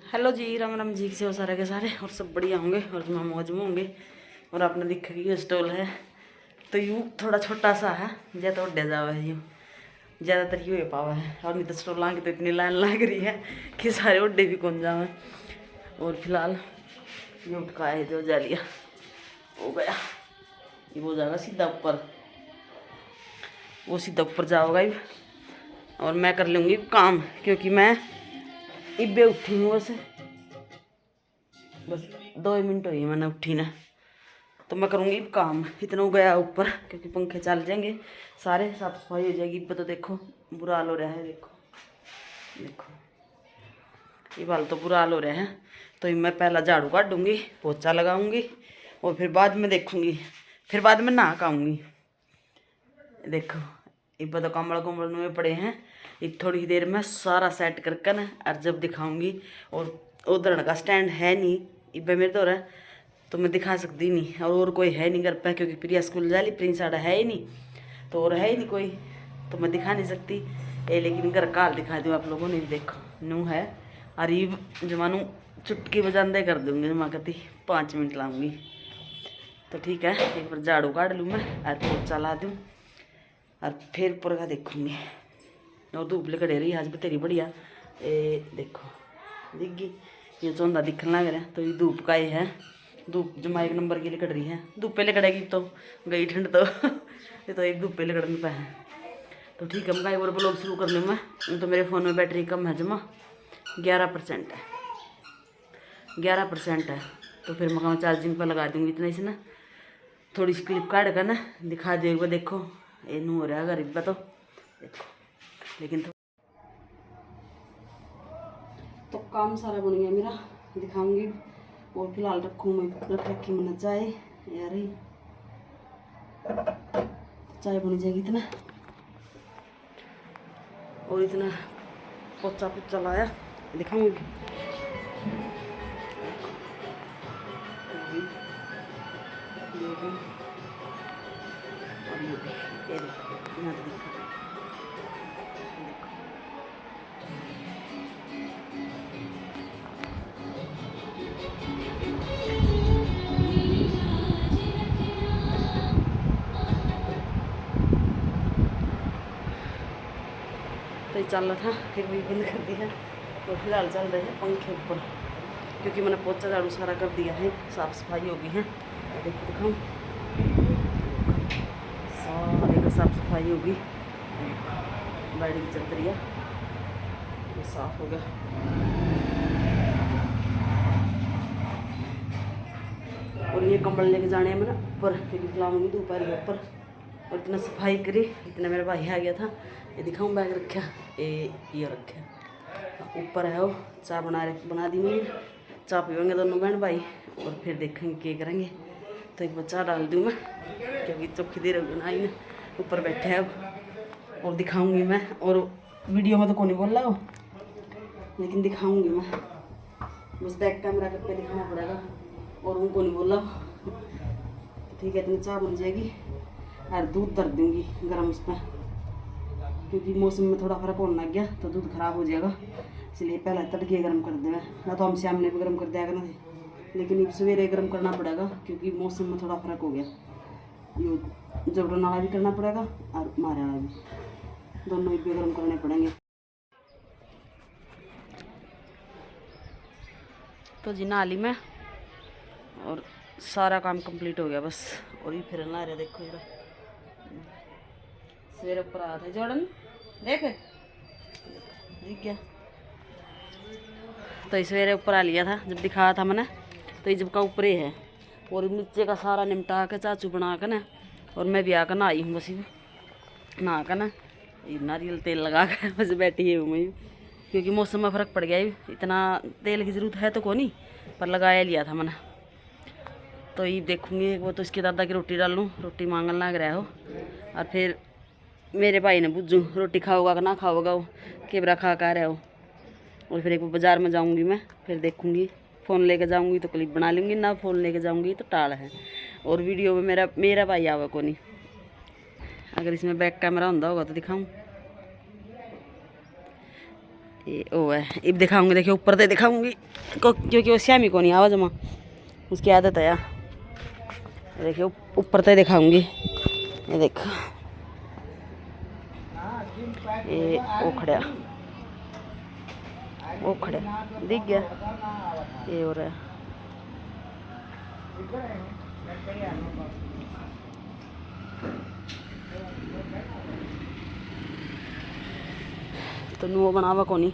Hello जी, राम राम जी से हो सारे के सारे और सब बढ़िया होंगे और तुम मौज में होंगे। और आपने देखा कि ये स्टॉल है तो यूँ थोड़ा छोटा सा है, ज़्यादा उड्डे जावा है यूँ, ज़्यादातर यूँ पावा है। और नहीं तो स्टॉल आगे तो इतनी लाइन लग रही है कि सारे उड्डे भी कौन जावे। और फिलहाल ये उठका है जो जा लिया हो गया, ये वो जाएगा सीधा ऊपर, वो सीधा ऊपर जाओगा ये। और मैं कर लूँगी काम क्योंकि मैं इब्बे उठी हूँ बस 2 मिनट हुई मैंने उठी ना, तो मैं करूँगी काम। इतना हो गया ऊपर क्योंकि पंखे चल जाएंगे सारे, साफ सफाई हो जाएगी। इब्बे तो देखो बुरा हाल हो रहा है, देखो देखो ये बाल तो बुरा हाल हो रहा है। तो मैं पहला झाड़ू काटूँगी, पोछा लगाऊँगी और फिर बाद में देखूँगी, फिर बाद में नहा खाऊँगी। देखो इब्बे तो कमल कुमल में पड़े हैं, ये थोड़ी देर में सारा सेट करके ना और जब दिखाऊंगी। और उधर का स्टैंड है नहीं इब्बे मेरे तो रहा, तो मैं दिखा सकती नहीं। और कोई है नहीं घर पे क्योंकि प्रिया स्कूल जा ली, प्रिंस आड़ा है ही नहीं, तो और है ही नहीं कोई, तो मैं दिखा नहीं सकती ये। लेकिन घर काल दिखा दूँ आप लोगों ने भी, देखो नू है अरीब जमानू चुटकी बजांदे कर दूँगी। जमा कहती 5 मिनट लाऊँगी, तो ठीक है एक बार झाड़ू काट लूँ मैं और पोछा ला दूँ और फिर ऊपर का देखूँगी। और धूप लिखड़े रही आज भी तेरी बढ़िया, ये देखो दिख गई, ये चौंधा दिखने लग रहा है। तो ये धूप का ही है, धूप जमा 1 नंबर की लिकड़ रही है। धूप पे लिकड़ेगी तो गई ठंड तो ये तो एक धूप पे लिकड़ने पे है। तो ठीक है मैं एक बार ब्लॉग शुरू कर लूँ मैं। तो मेरे फ़ोन में बैटरी कम है, जमा 11% है, 11% है। तो फिर मैं चार्जिंग पर लगा दूँगी इतना से ना, थोड़ी सी क्लिप काट कर ना दिखा देगा। देखो ये नू हो रहा है गरीब तो देखो, लेकिन तो काम सारा बन गया मेरा, दिखाऊंगी। और फिलहाल रखूँ मैं, रख रखी मैंने चाय यार, चाय बन जाएगी इतना। और इतना पोचा पोचा लाया दिखाऊंगी। और ये देखो यहाँ तो दिखा, तो चल रहा था फिर भी बंद कर दिया। और फिलहाल चल रहे हैं पंखे ऊपर क्योंकि मैंने पोचा झाड़ू सारा कर दिया है, साफ़ सफाई हो गई है। देखो दिखाऊँ, सारे का साफ सफाई होगी, बेड की चदरिया ये साफ हो गया। और ये कंबल लेके जाने हैं मैंने ऊपर क्योंकि खिलाऊंगी दोपहर के ऊपर। और इतना सफाई करी, इतना मेरा भाई आ गया था, ये दिखाऊँ बैग रखा, ये रखा ऊपर है। वो चाय बना दी मैंने, चाय पीवेंगे दोनों बहन भाई और फिर देखेंगे क्या करेंगे। तो एक बच्चा डाल दूँ मैं क्योंकि चौखी देर बनाई ना, ऊपर बैठे हैं अब। और दिखाऊंगी मैं, और वीडियो में तो कौन नहीं बोल रहा हो, लेकिन दिखाऊंगी मैं, बस बैक कैमरा करके दिखाना पड़ेगा और उनको नहीं बोल रहा। ठीक है इतनी चाय बन जाएगी और दूध धर दूँगी गर्म उस पर क्योंकि मौसम में थोड़ा फर्क होने लग गया तो दूध खराब हो जाएगा, इसलिए पहले तड़के गर्म कर देवे। ना तो हम शाम ने भी गर्म कर दिया करना थे, लेकिन अब सवेरे गर्म करना पड़ेगा क्योंकि मौसम में थोड़ा फर्क हो गया। ये जबरन वाला भी करना पड़ेगा और मारे वाला भी, दोनों भी गर्म करने पड़ेंगे। तो जी नहा ली मैं और सारा काम कंप्लीट हो गया बस। और ये फिर नहा रहे, देखो जरा सवेरे ऊपर आया था जॉर्डन देख दिख गया। तो इस सवेरे ऊपर आ लिया था जब दिखाया था मैंने, तो ये जब का ऊपर ही है। और नीचे का सारा निपटा के चाचू बना कर ना, और मैं भी आकर नहाई हूँ बस नहा कर ना, ये नारियल तेल लगा कर बस बैठी हूँ मैं क्योंकि मौसम में फ़र्क पड़ गया। इतना तेल की ज़रूरत है तो कौन नहीं, पर लगाया लिया था मैंने। तो ये देखूँगी वो तो इसके दादा की रोटी डालूँ, रोटी मांगने लग रहा हो। और फिर मेरे भाई ने पूछूँ रोटी खाओगा कि ना खाओगा, वो केबरा खा रहा हो। और फिर एक बाज़ार में जाऊँगी मैं, फिर देखूँगी। फ़ोन लेके जाऊँगी तो क्लिप बना लूँगी, ना फ़ोन लेके जाऊँगी तो टाल है। और वीडियो में मेरा भाई आवा को नहीं, अगर इसमें बैक कैमरा होगा तो दिखाऊँ। ये ओ है, अब दिखाऊँगी, देखिए ऊपर से दिखाऊँगी। क्योंकि वो श्यामी को नहीं आवाज माँ उसकी आदत है यार। देखिए ऊपर तक दिखाऊंगी, ये देखो ये वो खड़ा दिख गया, ये हो रहा है। तो नुआ बनावा को नहीं,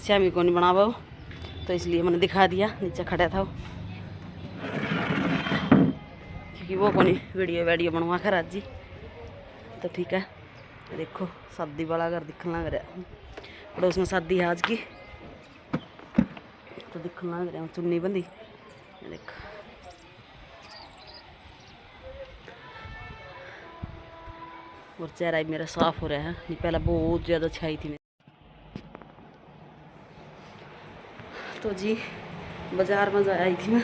श्यामी को नहीं बनावा वो, तो इसलिए मैंने दिखा दिया नीचे खड़ा था वो, क्योंकि वो को नहीं वीडियो बनवा कर आज जी। तो ठीक है, देखो शादी वाला घर दिखने लग रहा है, पड़ोस में शादी है आज की, तो दिखने लग रहा है चुन्नी बंदी। देखो और चेहरा मेरा साफ हो रहा है, नहीं पहले बहुत ज़्यादा छाई थी। तो जी बाज़ार में जा आई थी मैं,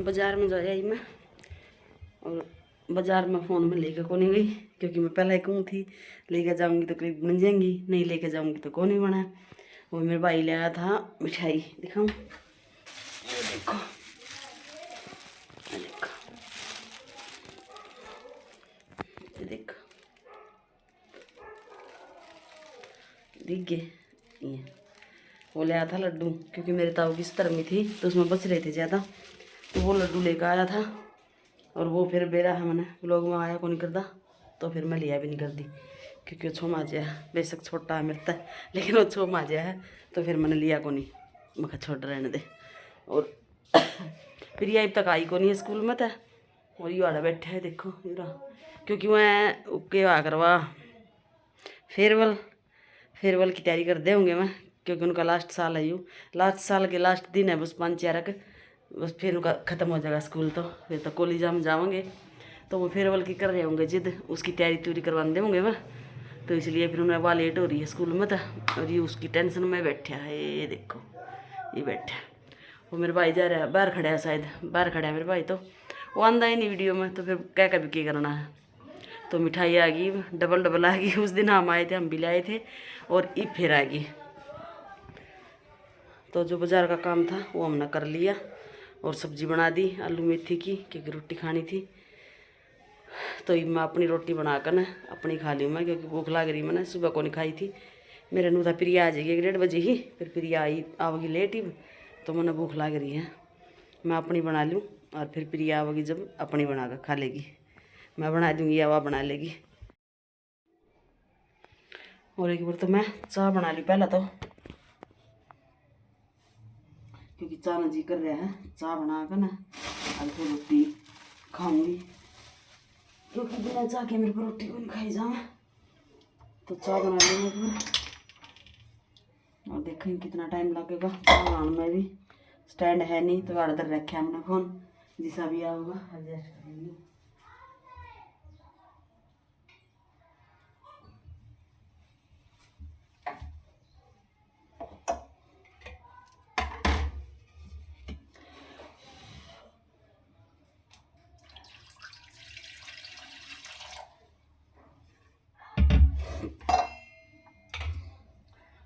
बाज़ार में जा आई मैं, और बाज़ार में फ़ोन में लेकर को नहीं गई, क्योंकि मैं पहले कहूँ थी लेकर जाऊँगी तो क्लिप बन जाएंगी, नहीं लेकर जाऊँगी तो कौन नहीं बना। वो मेरे भाई ले आया था मिठाई, दिखाऊँ, देखो देखो देखो दिख गए ये, वो ले आया था लड्डू, क्योंकि मेरे ताऊ की स्तर में थी तो उसमें बच रहे थे ज़्यादा, तो वो लड्डू लेकर आया था। और वो फिर बेरा है मैंने ब्लॉग में आया को नहीं करता, तो फिर मैं लिया भी नहीं कर दी, क्योंकि वो छो माजिया है, बेशक छोटा है मेरे तक, लेकिन वो छो माजिया है, तो फिर मैंने लिया को नहीं, मैं कहा छोड़ रहने दे। और फिर ये अब तक आई को नहीं है स्कूल में था, और ये वाला बैठा है देखो यूरा, क्योंकि मैं के आ करवा फेयरवेल की तैयारी कर दे होंगे मैं, क्योंकि उनका लास्ट साल है यूँ, लास्ट साल के लास्ट दिन है बस 5-4 बस, फिर उनका ख़त्म हो जाएगा स्कूल, तो फिर तो कॉलेज में जाएंगे, तो वो फेयरवेल की कर रहे होंगे जिद, उसकी तैयारी तूरी करवाने देंगे मैं, तो इसलिए फिर उन्हें वहाँ लेट हो रही है स्कूल में था, और ये उसकी टेंशन में बैठा है। ये देखो ये बैठा, वो मेरे भाई जा रहा है बाहर खड़ा है, शायद बाहर खड़ा है मेरे भाई, तो वो आंदा ही नहीं वीडियो में, तो फिर क्या कभी क्या करना है। तो मिठाई आ गई डबल आ गई, उस दिन हम आए थे, हम भी लाए थे, और ईद फिर आ गई। तो जो बाज़ार का काम था वो हमने कर लिया, और सब्ज़ी बना दी आलू मेथी की, क्योंकि रोटी खानी थी। तो मैं अपनी रोटी बनाकर ना अपनी खा ली मैं, क्योंकि भूख लग रही मैंने, सुबह को नहीं खाई थी। मेरे नू था प्रिया आ जाएगी 1-1:30 बजे ही, फिर प्रिया आवेगी लेट ही, तो मैंने भूख लग रही है, मैं अपनी बना लूँ, और फिर प्रिया आवेगी जब अपनी बना कर खा लेगी, मैं बना दूँगी या वह बना लेगी। और एक बार तो मैं चाय बना ली पहला, तो क्योंकि चाय ना जी कर रहा है, चाय बना कर ना आज फिर रोटी खाऊंगी, क्योंकि बिना चाय के मेरे को रोटी को नहीं खाई जाऊँ, तो चाय बना लेंगे एक बार, और देखेंगे कितना टाइम लगेगा। चाय बनाने में भी स्टैंड है नहीं, तो इधर रखे हमने फ़ोन, जैसा भी आऊँगा एडजस्ट करेंगे।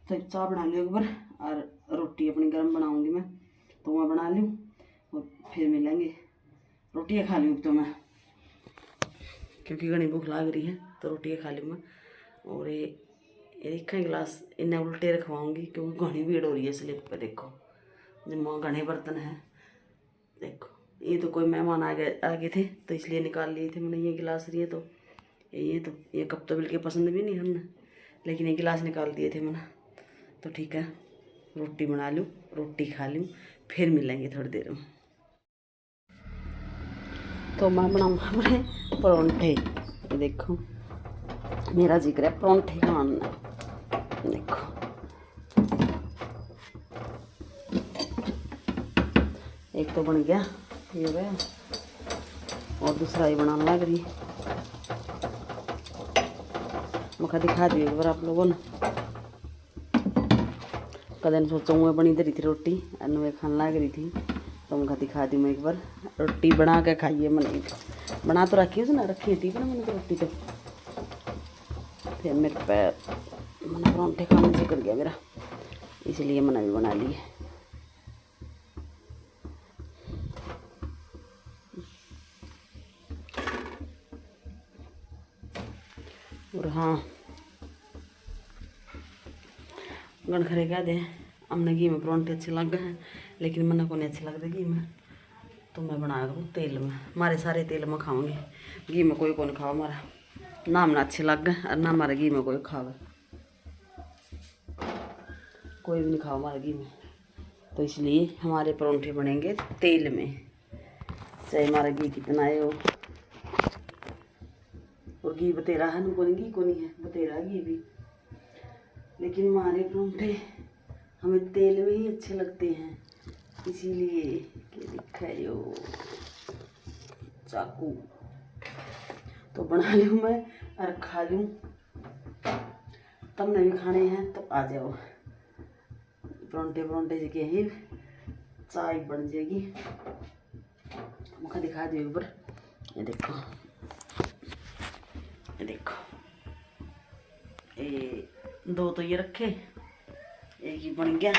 तो चाय बना लियो एक बार, और रोटी अपनी गर्म बनाऊंगी मैं, तो मैं बना लूँ और फिर मिलेंगे। रोटियाँ खा लूँ तो मैं, क्योंकि घनी भूख लग रही है, तो रोटियाँ खा लूँ मैं। और ये एक गिलास इन्हें उल्टे रखवाऊँगी, क्योंकि घनी भीड़ हो रही है स्लिप पे। देखो जब घने बर्तन हैं, देखो ये तो कोई मेहमान आ गए थे, तो इसलिए निकाल लिए थे मैंने ये गिलास लिए, तो ये कप तो बिल्कुल पसंद भी नहीं हमने, लेकिन ये गिलास निकाल दिए थे मैंने। तो ठीक है, रोटी बना लूँ, रोटी खा लूँ, फिर मिलेंगे थोड़ी देर में। तो मैं बनाऊँगा अपने परोंठे, देखो मेरा जिक्र है परोंठे खाना, देखो एक तो बन गया ये हो गया, और दूसरा ही बनाने लग रही, मैं दिखा दी एक बार आप लोगों ने। कदन सोचूँगा बनी रही थी रोटी, अनु खाने लग रही थी, तो मैं दिखा दी मैं एक बार रोटी बना के खाइए। मैंने बना तो रखी उसने, रखी थी पर मैंने तो रोटी, तो फिर मेरे पैर मन परांठे खाने से कर गया मेरा, इसलिए मैंने भी बना लिए। और हाँ गण खरे कह दे हमने घी में परांठे अच्छे लग गए हैं, लेकिन मैंने को नहीं अच्छे लगते घी में, तो मैं बनाया करूँ तेल में। हमारे सारे तेल में खाऊंगी, घी में कोई कौन खाओ हमारा, ना हमने अच्छे लग गए और ना हमारे घी में कोई खावे, कोई भी नहीं खाओ हमारे घी में। तो इसलिए हमारे परांठे बनेंगे तेल में, चाहे हमारा घी कितना है वो। और घी बतेरा है ना, घी को नहीं है बतेरा घी भी, लेकिन हमारे परांठे हमें तेल में ही अच्छे लगते हैं, इसीलिए क्या लिखा है यो चाकू। तो बना लूँ मैं और खा लूँ, तुमने भी खाने हैं तो आ जाओ। परांठे परांठे से क्या है, चाय बन जाएगी। मुखा दिखा दो ऊपर, ये देखो ये देखो, ये दो तो ये रखे, एक ही बन गया।